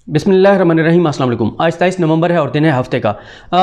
بسم اللہ الرحمن الرحیم۔ السلام علیکم۔ آج 27 نومبر ہے اور دن ہے ہفتے کا۔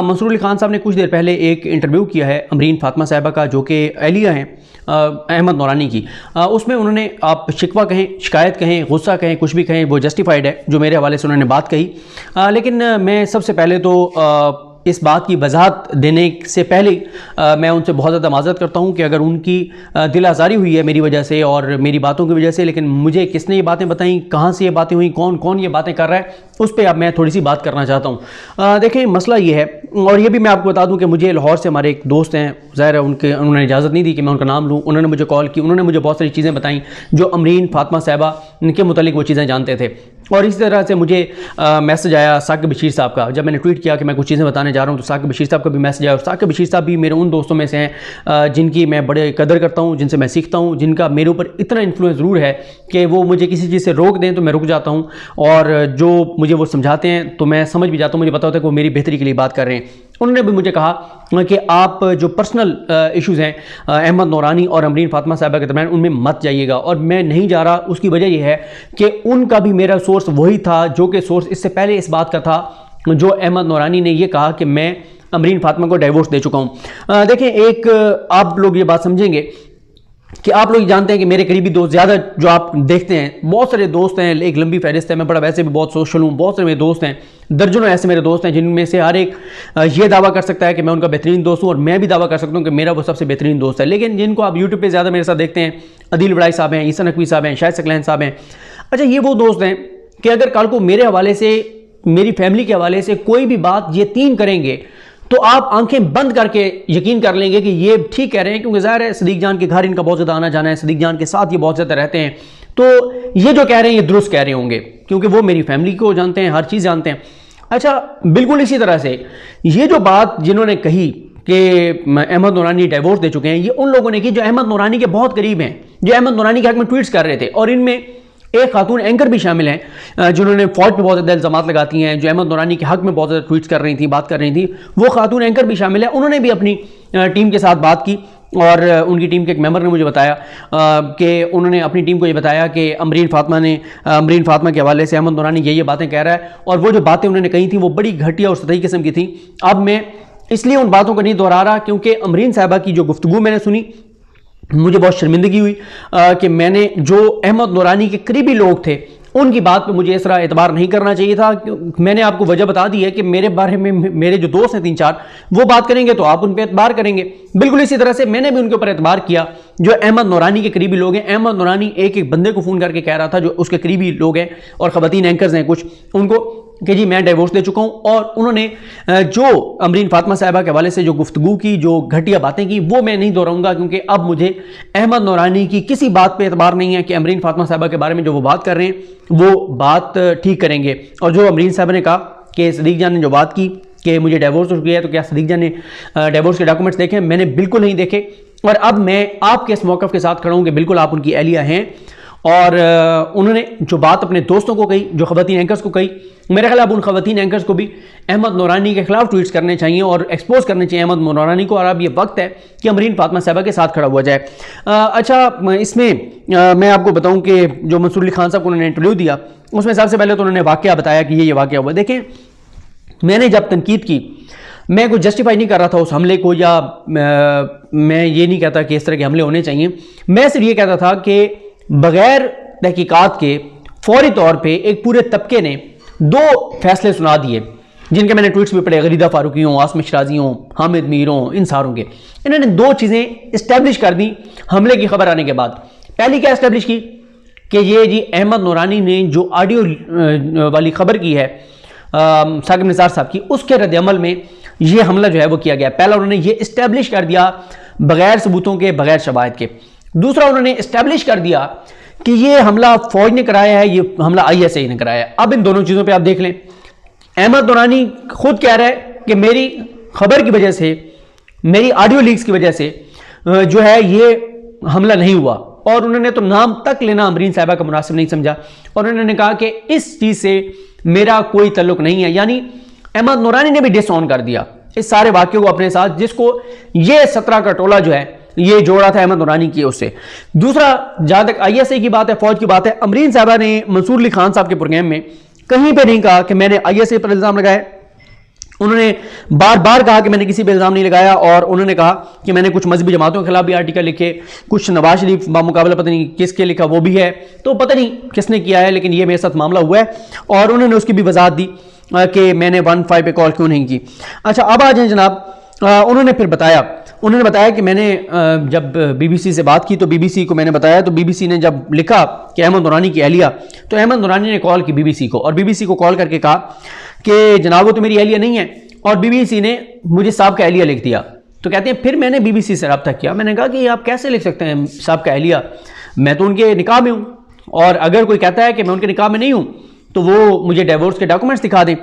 منصور علی خان صاحب نے کچھ دیر پہلے ایک انٹرویو کیا ہے امرین فاطمہ صاحبہ کا، جو کہ اہلیہ ہیں احمد نورانی کی۔ اس میں انہوں نے آپ شکوہ کہیں، شکایت کہیں، غصہ کہیں، کچھ بھی کہیں، وہ جسٹیفائیڈ ہے جو میرے حوالے سے انہوں نے بات کہی۔ لیکن میں سب سے پہلے تو اس بات کی وضاحت دینے سے پہلے میں ان سے بہت زیادہ معذرت کرتا ہوں کہ اگر ان کی دل آزاری ہوئی ہے میری وجہ سے اور میری باتوں کی وجہ سے، لیکن مجھے کس نے یہ باتیں بتائیں، کہاں سے یہ باتیں ہوئیں، کون یہ باتیں کر رہا ہے، اس پہ اب میں تھوڑی سی بات کرنا چاہتا ہوں۔ دیکھیں مسئلہ یہ ہے، اور یہ بھی میں آپ کو بتا دوں کہ مجھے لاہور سے ہمارے ایک دوست ہیں، ظاہر ہے انہوں نے اجازت نہیں دی کہ میں ان کا نام لوں۔ انہوں نے مجھے کال کی، انہوں نے مجھے بہت ساری چیزیں بتائیں جو امرین فاطمہ صاحبہ کے متعلق وہ چیزیں جانتے تھے۔ اور اسی طرح سے مجھے میسج آیا ثاقب بشیر صاحب کا، جب میں نے ٹویٹ کیا کہ میں کچھ چیزیں بتانے جا رہا ہوں تو ثاقب بشیر صاحب کا بھی میسج آیا۔ اور ثاقب بشیر صاحب بھی میرے ان دوستوں میں سے ہیں جن کی میں بڑے قدر کرتا ہوں، جن سے میں سیکھتا ہوں، جن کا میرے اوپر اتنا انفلوئنس ضرور ہے کہ وہ مجھے کسی چیز سے روک دیں تو میں رک جاتا ہوں، اور جو مجھے وہ سمجھاتے ہیں تو میں سمجھ بھی جاتا ہوں، مجھے پتا ہوتا ہے کہ وہ میری بہتری کے لیے بات کر رہے ہیں۔ انہوں نے بھی مجھے کہا کہ آپ جو پرسنل ایشوز ہیں احمد نورانی اور امرین فاطمہ صاحبہ کے درمیان ان میں مت جائیے گا، اور میں نہیں جا رہا۔ اس کی وجہ یہ ہے کہ ان کا بھی میرا سورس وہی تھا جو کہ سورس اس سے پہلے اس بات کا تھا جو احمد نورانی نے یہ کہا کہ میں امرین فاطمہ کو ڈائیورس دے چکا ہوں۔ دیکھیں ایک آپ لوگ یہ بات سمجھیں گے کہ آپ لوگ جانتے ہیں کہ میرے قریبی دوست زیادہ جو آپ دیکھتے ہیں، بہت سارے دوست ہیں، ایک لمبی فہرست ہے، میں بڑا ویسے بھی بہت سوشل ہوں، بہت سارے میرے دوست ہیں، درجنوں ایسے میرے دوست ہیں جن میں سے ہر ایک یہ دعویٰ کر سکتا ہے کہ میں ان کا بہترین دوست ہوں، اور میں بھی دعویٰ کر سکتا ہوں کہ میرا وہ سب سے بہترین دوست ہے۔ لیکن جن کو آپ یوٹیوب پہ زیادہ میرے ساتھ دیکھتے ہیں، عدیل بڑائی صاحب ہیں، عیسیٰ نقوی صاحب ہیں، شاہد ثقلین صاحب ہیں، اچھا یہ وہ دوست ہیں کہ اگر کل کو میرے حوالے سے، میری فیملی کے حوالے سے کوئی بھی بات یہ تین کریں گے تو آپ آنکھیں بند کر کے یقین کر لیں گے کہ یہ ٹھیک کہہ رہے ہیں، کیونکہ ظاہر ہے صدیق جان کے گھر ان کا بہت زیادہ آنا جانا ہے، صدیق جان کے ساتھ یہ بہت زیادہ رہتے ہیں، تو یہ جو کہہ رہے ہیں یہ درست کہہ رہے ہوں گے کیونکہ وہ میری فیملی کو جانتے ہیں، ہر چیز جانتے ہیں۔ اچھا بالکل اسی طرح سے یہ جو بات جنہوں نے کہی کہ احمد نورانی ڈائیورس دے چکے ہیں، یہ ان لوگوں نے کی جو احمد نورانی کے بہت قریب ہیں، جو احمد نورانی کے حق میں ٹویٹس کر رہے تھے، اور ان میں ایک خاتون اینکر بھی شامل ہیں جنہوں نے فوج پہ بہت زیادہ الزامات لگاتی ہیں، جو احمد نورانی کے حق میں بہت زیادہ ٹویٹس کر رہی تھیں، بات کر رہی تھیں، وہ خاتون اینکر بھی شامل ہیں۔ انہوں نے بھی اپنی ٹیم کے ساتھ بات کی، اور ان کی ٹیم کے ایک ممبر نے مجھے بتایا کہ انہوں نے اپنی ٹیم کو یہ بتایا کہ امرین فاطمہ کے حوالے سے احمد نورانی یہ باتیں کہہ رہا ہے، اور وہ جو باتیں انہوں نے کہی تھیں وہ بڑی گھٹیا اور سطحی قسم کی تھیں۔ اب میں اس لیے ان باتوں کو نہیں دہرا رہا کیونکہ امرین صاحبہ کی جو گفتگو میں نے سنی مجھے بہت شرمندگی ہوئی کہ میں نے جو احمد نورانی کے قریبی لوگ تھے ان کی بات پہ مجھے اس طرح اعتبار نہیں کرنا چاہیے تھا۔ میں نے آپ کو وجہ بتا دی ہے کہ میرے بارے میں میرے جو دوست ہیں 3-4 وہ بات کریں گے تو آپ ان پہ اعتبار کریں گے، بالکل اسی طرح سے میں نے بھی ان کے اوپر اعتبار کیا جو احمد نورانی کے قریبی لوگ ہیں۔ احمد نورانی ایک بندے کو فون کر کے کہہ رہا تھا جو اس کے قریبی لوگ ہیں اور خواتین اینکرز ہیں کچھ، ان کو کہ جی میں ڈائیورس دے چکا ہوں، اور انہوں نے جو امرین فاطمہ صاحبہ کے حوالے سے جو گفتگو کی، جو گھٹیا باتیں کی، وہ میں نہیں دہراؤں گا کیونکہ اب مجھے احمد نورانی کی کسی بات پہ اعتبار نہیں ہے کہ امرین فاطمہ صاحبہ کے بارے میں جو وہ بات کر رہے ہیں وہ بات ٹھیک کریں گے۔ اور جو امرین صاحبہ نے کہا کہ صدیق جان نے جو بات کی کہ مجھے ڈائیورس ہو گیا ہے، تو کیا صدیق جان نے ڈائیورس کے ڈاکومنٹس دیکھے؟ میں نے بالکل نہیں دیکھے، اور اب میں آپ کے اس موقف کے ساتھ کھڑا ہوں کہ بالکل آپ ان کی اہلیہ ہیں، اور انہوں نے جو بات اپنے دوستوں کو کہی، جو خواتین اینکرز کو کہی، میرے خیال اب ان خواتین اینکرز کو بھی احمد نورانی کے خلاف ٹویٹس کرنے چاہیے اور ایکسپوز کرنے چاہیے احمد نورانی کو، اور اب یہ وقت ہے کہ امرین فاطمہ صاحبہ کے ساتھ کھڑا ہوا جائے۔ اچھا اس میں میں آپ کو بتاؤں کہ جو منصور علی خان صاحب کو انہوں نے انٹرویو دیا اس میں سب سے پہلے تو انہوں نے واقعہ بتایا کہ یہ واقعہ ہوا۔ دیکھیں میں نے جب تنقید کی میں کوئی جسٹیفائی نہیں کر رہا تھا اس حملے کو، یا میں یہ نہیں کہتا کہ اس طرح کے حملے ہونے چاہیے، میں صرف یہ کہتا تھا کہ بغیر تحقیقات کے فوری طور پہ ایک پورے طبقے نے 2 فیصلے سنا دیے جن کے میں نے ٹویٹس بھی پڑھے، غریدہ فاروقی ہوں، عاصم شرازی ہوں، حامد میر ہوں، ان ساروں کے، انہوں نے 2 چیزیں اسٹیبلش کر دی حملے کی خبر آنے کے بعد۔ پہلی کیا اسٹیبلش کی کہ یہ جی احمد نورانی نے جو آڈیو والی خبر کی ہے ثاقب نثار صاحب کی، اس کے رد عمل میں یہ حملہ جو ہے وہ کیا گیا۔ پہلا انہوں نے یہ اسٹیبلش کر دیا بغیر ثبوتوں کے، بغیر شواہد کے۔ دوسرا انہوں نے اسٹیبلش کر دیا کہ یہ حملہ فوج نے کرایا ہے، یہ حملہ ISI نے کرایا ہے۔ اب ان دونوں چیزوں پہ آپ دیکھ لیں، احمد نورانی خود کہہ رہا ہے کہ میری خبر کی وجہ سے، میری آڈیو لیکس کی وجہ سے جو ہے یہ حملہ نہیں ہوا، اور انہوں نے تو نام تک لینا امرین صاحبہ کا مناسب نہیں سمجھا، اور انہوں نے کہا کہ اس چیز سے میرا کوئی تعلق نہیں ہے، یعنی احمد نورانی نے بھی ڈس آن کر دیا اس سارے واقعے کو اپنے ساتھ، جس کو یہ 17 کا ٹولہ جو ہے یہ جوڑا تھا احمد نورانی کی اس سے۔ دوسرا جہاں تک ISI کی بات ہے، فوج کی بات ہے، امرین صاحبہ نے منصور علی خان صاحب کے پروگرام میں کہیں پہ نہیں کہا کہ میں نے آئی ایس اے پر الزام لگایا. انہوں نے بار بار کہا کہ میں نے کسی پہ الزام نہیں لگایا, اور انہوں نے کہا کہ میں نے کچھ مذہبی جماعتوں کے خلاف بھی آرٹیکل لکھے, کچھ نواز شریف بامقابلہ پتہ نہیں کس کے لکھا وہ بھی ہے, تو پتہ نہیں کس نے کیا ہے, لیکن یہ میرے ساتھ معاملہ ہوا ہے. اور انہوں نے اس کی بھی وضاحت دی کہ میں نے 15 پہ کال کیوں نہیں کی. اچھا اب آ جائیں جناب, انہوں نے پھر بتایا کہ میں نے جب بی بی سی سے بات کی تو بی بی سی کو میں نے بتایا, تو بی بی سی نے جب لکھا کہ احمد نورانی کی اہلیہ, تو احمد نورانی نے کال کی بی بی سی کو, اور بی بی سی کو کال کر کے کہا کہ جناب وہ تو میری اہلیہ نہیں ہے, اور بی بی سی نے مجھے صاحب کا اہلیہ لکھ دیا. تو کہتے ہیں پھر میں نے بی بی سی سے رابطہ کیا, میں نے کہا کہ آپ کیسے لکھ سکتے ہیں صاحب کا اہلیہ, میں تو ان کے نکاح میں ہوں, اور اگر کوئی کہتا ہے کہ میں ان کے نکاح میں نہیں ہوں تو وہ مجھے ڈیورس کے ڈاکومنٹس دکھا دیں.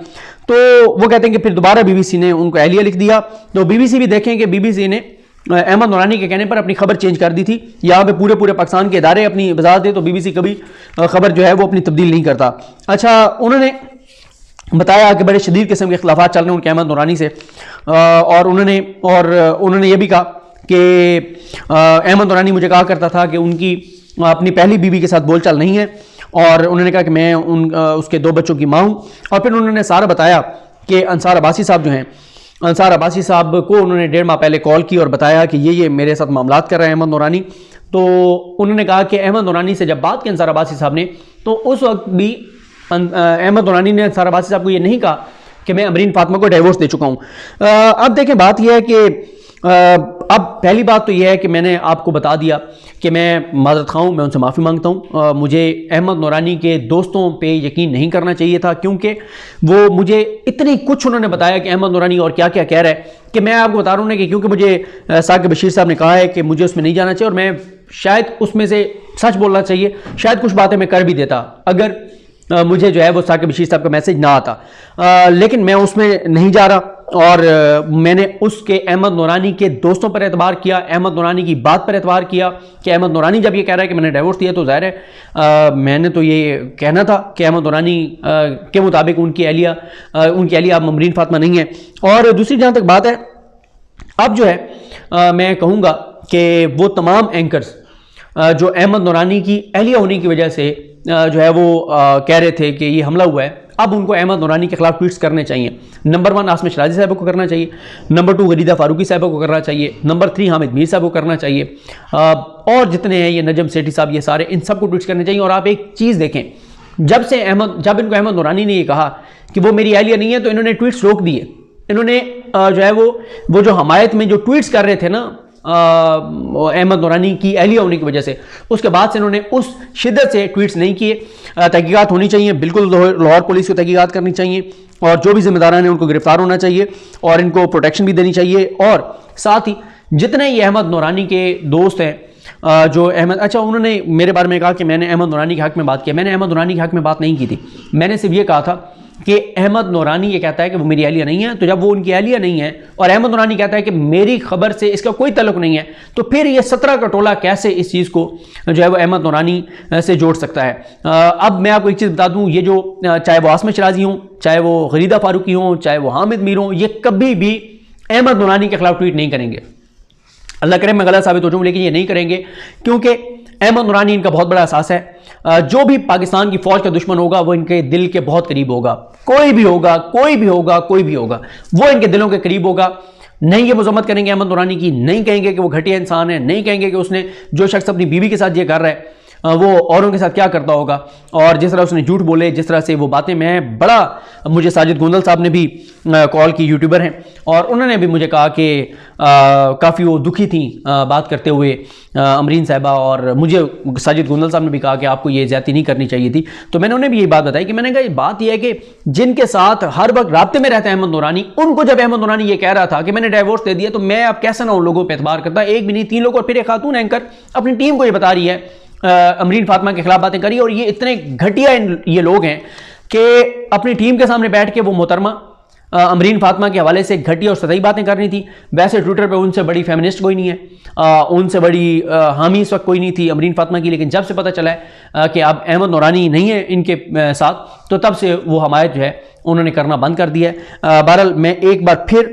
تو وہ کہتے ہیں کہ پھر دوبارہ بی بی سی نے ان کو اہلیہ لکھ دیا. تو بی بی سی بھی دیکھیں کہ بی بی سی نے احمد نورانی کے کہنے پر اپنی خبر چینج کر دی تھی. یہاں پہ پورے پاکستان کے ادارے اپنی وضاحت دے تو بی بی سی کبھی خبر جو ہے وہ اپنی تبدیل نہیں کرتا. اچھا انہوں نے بتایا کہ بڑے شدید قسم کے اختلافات چل رہے ہیں ان کے احمد نورانی سے, اور انہوں نے یہ بھی کہا کہ احمد نورانی مجھے کہا کرتا تھا کہ ان کی اپنی پہلی بیوی کے ساتھ بول چال نہیں ہے, اور انہوں نے کہا کہ میں اس کے 2 بچوں کی ماں ہوں. اور پھر انہوں نے سارا بتایا کہ انصار عباسی صاحب جو ہیں, انصار عباسی صاحب کو انہوں نے 1.5 ماہ پہلے کال کی اور بتایا کہ یہ میرے ساتھ معاملات کر رہے ہیں احمد نورانی. تو انہوں نے کہا کہ احمد نورانی سے جب بات کی انصار عباسی صاحب نے, تو اس وقت بھی احمد نورانی نے انصار عباسی صاحب کو یہ نہیں کہا کہ میں امرین فاطمہ کو ڈیورس دے چکا ہوں. اب دیکھیں بات یہ ہے کہ اب پہلی بات تو یہ ہے کہ میں نے آپ کو بتا دیا کہ میں معذرت خواہ ہوں, میں ان سے معافی مانگتا ہوں. مجھے احمد نورانی کے دوستوں پہ یقین نہیں کرنا چاہیے تھا, کیونکہ وہ مجھے اتنی کچھ انہوں نے بتایا کہ احمد نورانی اور کیا کیا کہہ رہا ہے, کہ میں آپ کو بتا رہا ہوں کہ کیونکہ مجھے ثاقب بشیر صاحب نے کہا ہے کہ مجھے اس میں نہیں جانا چاہیے, اور میں شاید اس میں سے سچ بولنا چاہیے, شاید کچھ باتیں میں کر بھی دیتا اگر مجھے جو ہے وہ ثاقب بشیر صاحب کا میسج نہ آتا, لیکن میں اس میں نہیں جا رہا. اور میں نے اس کے احمد نورانی کے دوستوں پر اعتبار کیا, احمد نورانی کی بات پر اعتبار کیا کہ احمد نورانی جب یہ کہہ رہا ہے کہ میں نے ڈیورس دیا, تو ظاہر ہے میں نے تو یہ کہنا تھا کہ احمد نورانی کے مطابق ان کی اہلیہ اب امرین فاطمہ نہیں ہے. اور دوسری جہاں تک بات ہے, اب جو ہے میں کہوں گا کہ وہ تمام اینکرز جو احمد نورانی کی اہلیہ ہونے کی وجہ سے جو ہے وہ کہہ رہے تھے کہ یہ حملہ ہوا ہے, اب ان کو احمد نورانی کے خلاف ٹویٹس کرنے چاہیے. نمبر 1 عاصمہ شرازی صاحب کو کرنا چاہیے, نمبر 2 غریدہ فاروقی صاحب کو کرنا چاہیے, نمبر 3 حامد میر صاحب کو کرنا چاہیے, اور جتنے ہیں یہ نجم سیٹھی صاحب, یہ سارے ان سب کو ٹویٹس کرنے چاہیے. اور آپ ایک چیز دیکھیں, جب ان کو احمد نورانی نے یہ کہا کہ وہ میری اہلیہ نہیں ہے, تو انہوں نے ٹویٹس روک دیے. انہوں نے جو ہے وہ جو حمایت میں جو ٹویٹس کر رہے تھے نا احمد نورانی کی اہلیہ ہونے کی وجہ سے, اس کے بعد سے انہوں نے اس شدت سے ٹویٹس نہیں کیے. تحقیقات ہونی چاہیے, بالکل لاہور پولیس کو تحقیقات کرنی چاہیے, اور جو بھی ذمہ داران ہیں ان کو گرفتار ہونا چاہیے, اور ان کو پروٹیکشن بھی دینی چاہیے. اور ساتھ ہی جتنے یہ احمد نورانی کے دوست ہیں جو انہوں نے میرے بارے میں کہا کہ میں نے احمد نورانی کے حق میں بات کیا. میں نے احمد نورانی کے حق میں بات نہیں کی تھی, میں نے صرف یہ کہا تھا کہ احمد نورانی یہ کہتا ہے کہ وہ میری اہلیہ نہیں ہے, تو جب وہ ان کی اہلیہ نہیں ہے اور احمد نورانی کہتا ہے کہ میری خبر سے اس کا کوئی تعلق نہیں ہے, تو پھر یہ 17 کا ٹولہ کیسے اس چیز کو جو ہے وہ احمد نورانی سے جوڑ سکتا ہے. اب میں آپ کو ایک چیز بتا دوں, یہ جو چاہے وہ عاصمہ شرازی ہوں, چاہے وہ غریدہ فاروقی ہوں, چاہے وہ حامد میر ہوں, یہ کبھی بھی احمد نورانی کے خلاف ٹویٹ نہیں کریں گے. اللہ کرے میں غلط ثابت ہو جاؤں, لیکن یہ نہیں کریں گے, کیونکہ احمد نورانی ان کا بہت بڑا احساس ہے. جو بھی پاکستان کی فوج کا دشمن ہوگا وہ ان کے دل کے بہت قریب ہوگا, کوئی بھی ہوگا وہ ان کے دلوں کے قریب ہوگا. نہیں یہ مذمت کریں گے احمد نورانی کی, نہیں کہیں گے کہ وہ گھٹیا انسان ہے, نہیں کہیں گے کہ اس نے جو شخص اپنی بیوی کے ساتھ یہ کر رہا ہے وہ اوروں کے ساتھ کیا کرتا ہوگا, اور جس طرح اس نے جھوٹ بولے, جس طرح سے وہ باتیں. مجھے ساجد گوندل صاحب نے بھی کال کی, یوٹیوبر ہیں, اور انہوں نے بھی مجھے کہا کہ کافی وہ دکھی تھیں بات کرتے ہوئے امرین صاحبہ, اور مجھے ساجد گوندل صاحب نے بھی کہا کہ آپ کو یہ زیادتی نہیں کرنی چاہیے تھی. تو میں نے انہیں بھی یہی بات بتائی کہ میں نے کہا یہ بات یہ ہے کہ جن کے ساتھ ہر وقت رابطے میں رہتا ہے احمد نورانی, ان کو جب احمد نورانی یہ کہہ رہا تھا کہ میں نے ڈائیورس دے دیا, تو میں اب کیسے نہ ان لوگوں پہ اعتبار کرتا, ایک بھی نہیں 3 لوگ. اور پھر ایک خاتون اینکر اپنی ٹیم کو یہ بتا رہی ہے امرین فاطمہ کے خلاف باتیں کری, اور یہ اتنے گھٹیا یہ لوگ ہیں کہ اپنی ٹیم کے سامنے بیٹھ کے وہ محترمہ امرین فاطمہ کے حوالے سے گھٹیا اور سطحی باتیں کرنی تھی. ویسے ٹویٹر پہ ان سے بڑی فیمنسٹ کوئی نہیں ہے, ان سے بڑی حامی اس وقت کوئی نہیں تھی امرین فاطمہ کی, لیکن جب سے پتہ چلا ہے کہ اب احمد نورانی نہیں ہے ان کے ساتھ, تو تب سے وہ حمایت جو ہے انہوں نے کرنا بند کر دیا ہے. بہرحال میں ایک بار پھر